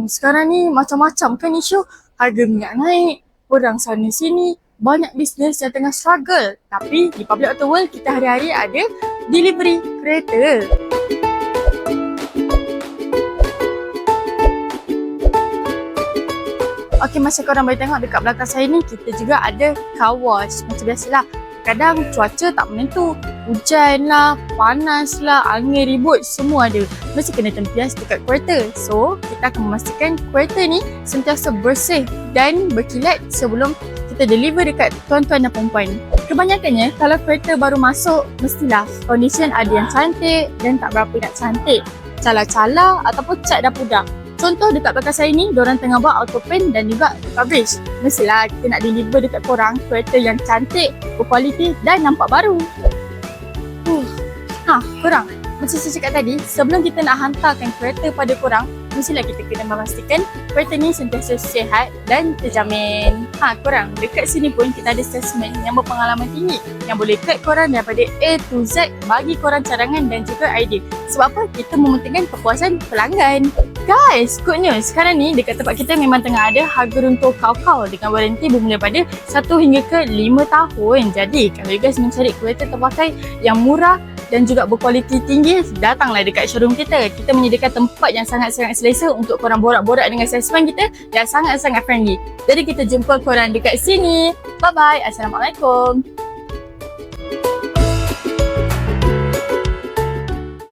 Sekarang ni macam-macam kan isu. Harga minyak naik, orang sana sini, banyak bisnes yang tengah struggle. Tapi di Public Auto World, kita hari-hari ada delivery kereta. Okey, macam korang boleh tengok dekat belakang saya ni, kita juga ada car wash. Macam biasalah, kadang cuaca tak menentu. Hujan lah, panas lah, angin ribut, semua ada. Mesti kena tempias dekat kereta. So, kita akan memastikan kereta ni sentiasa bersih dan berkilat sebelum kita deliver dekat tuan-tuan dan perempuan. Kebanyakannya, kalau kereta baru masuk, mestilah condition ada yang cantik dan tak berapa nak cantik. Cala-cala ataupun cat dah pudar. Contoh dekat belakang saya ni, diorang tengah buat auto paint dan juga coverage. Mestilah kita nak deliver dekat korang kereta yang cantik, berkualiti dan nampak baru. Korang, macam saya cakap tadi, sebelum kita nak hantarkan kereta pada korang, mestilah kita kena memastikan kereta ni sentiasa sihat dan terjamin. Korang, dekat sini pun kita ada salesman yang berpengalaman tinggi yang boleh guide korang daripada A to Z, bagi korang cadangan dan juga idea. Sebab apa? Kita mementingkan kepuasan pelanggan. Guys, good news. Sekarang ni dekat tempat kita memang tengah ada harga runtuh kau-kau dengan waranti bermula pada 1 hingga ke 5 tahun. Jadi, kalau you guys mencari kereta terpakai yang murah dan juga berkualiti tinggi, datanglah dekat showroom kita. Kita menyediakan tempat yang sangat-sangat selesa untuk korang borak-borak dengan salesman kita yang sangat-sangat friendly. Jadi kita jumpa korang dekat sini. Bye-bye. Assalamualaikum.